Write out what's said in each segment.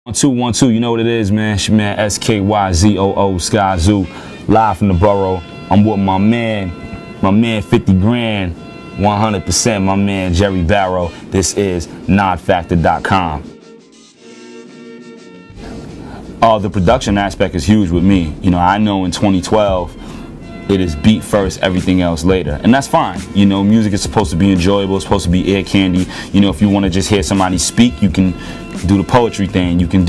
1-2-1-2, you know what it is, man. It's your man Skyzoo, Skyzoo, live from the borough. I'm with my man 50 grand, 100% my man Jerry Barrow. This is Nodfactor.com. The production aspect is huge with me. You know, I know in 2012, it is beat first, everything else later. And that's fine. You know, music is supposed to be enjoyable, it's supposed to be ear candy. You know, if you want to just hear somebody speak, you can do the poetry thing. You can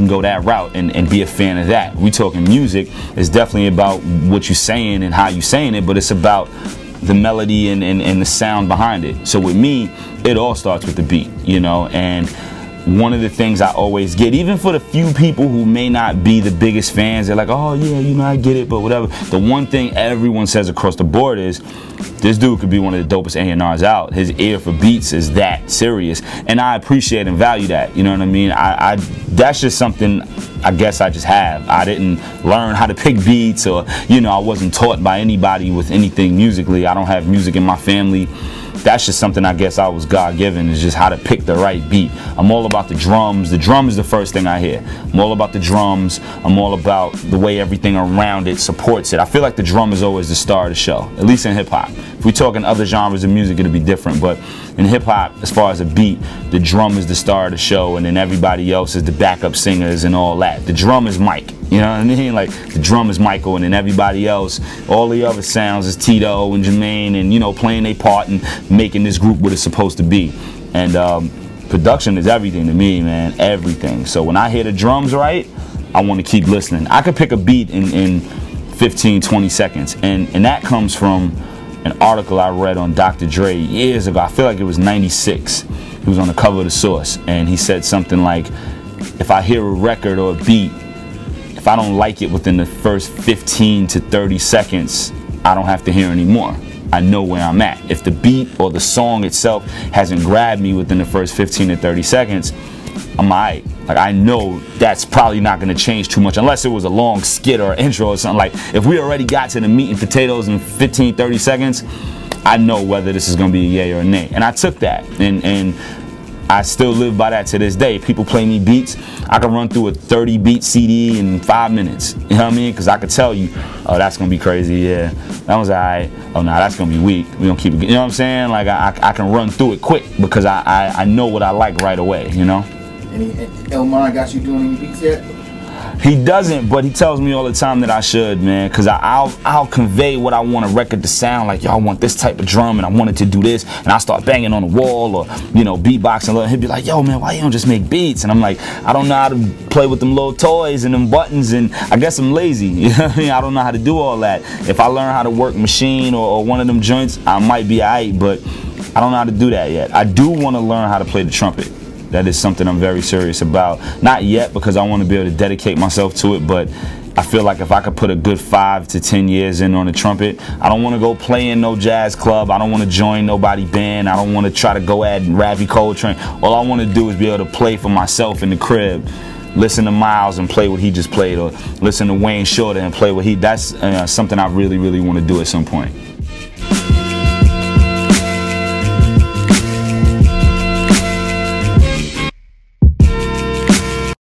go that route and be a fan of that. We talking music, it's definitely about what you're saying and how you're saying it, but it's about the melody and the sound behind it. So with me, it all starts with the beat, you know, and one of the things I always get, even for the few people who may not be the biggest fans, they're like, oh yeah, you know, I get it, but whatever. The one thing everyone says across the board is, this dude could be one of the dopest A&Rs out. His ear for beats is that serious. And I appreciate and value that, you know what I mean? That's just something I guess I just have. I didn't learn how to pick beats, or, you know, I wasn't taught by anybody with anything musically. I don't have music in my family. That's just something I guess I was God-given, is just how to pick the right beat. I'm all about the drums. The drum is the first thing I hear. I'm all about the drums. I'm all about the way everything around it supports it. I feel like the drum is always the star of the show, at least in hip-hop. If we talk in other genres of music, it'll be different, but in hip-hop, as far as a beat, the drum is the star of the show, and then everybody else is the backup singers and all that. The drum is Mike. You know what I mean? Like, the drum is Michael, and then everybody else, all the other sounds is Tito and Jermaine, and, you know, playing their part and making this group what it's supposed to be. And production is everything to me, man, everything. So when I hear the drums right, I want to keep listening. I could pick a beat in 15, 20 seconds, and that comes from an article I read on Dr. Dre years ago. I feel like it was '96. He was on the cover of The Source, and he said something like, if I hear a record or a beat, if I don't like it within the first 15 to 30 seconds, I don't have to hear anymore. I know where I'm at. If the beat or the song itself hasn't grabbed me within the first 15 to 30 seconds, I'm alright. Like, I know that's probably not going to change too much unless it was a long skit or intro or something. Like, if we already got to the meat and potatoes in 15, 30 seconds, I know whether this is going to be a yay or a nay. And I took that, and I still live by that to this day. People play me beats, I can run through a 30 beat CD in 5 minutes. You know what I mean? Because I could tell you, oh, that's gonna be crazy, yeah. That was alright. Oh, nah, that's gonna be weak. We gonna keep it. You know what I'm saying? Like, I can run through it quick because I know what I like right away. You know. And Elmar got you doing any beats yet? He doesn't, but he tells me all the time that I should, man, because I'll convey what I want a record to sound like. Yo, I want this type of drum, and I want it to do this, and I'll start banging on the wall, or, you know, beatboxing. He'll be like, yo, man, why you don't just make beats? And I'm like, I don't know how to play with them little toys and them buttons, and I guess I'm lazy. You know what I mean? I don't know how to do all that. If I learn how to work machine or one of them joints, I might be alright, but I don't know how to do that yet. I do want to learn how to play the trumpet. That is something I'm very serious about. Not yet, because I want to be able to dedicate myself to it, but I feel like if I could put a good 5 to 10 years in on the trumpet, I don't want to go play in no jazz club. I don't want to join nobody band. I don't want to try to go at Ravi Coltrane. All I want to do is be able to play for myself in the crib. Listen to Miles and play what he just played, or listen to Wayne Shorter and play what he, that's something I really, really want to do at some point.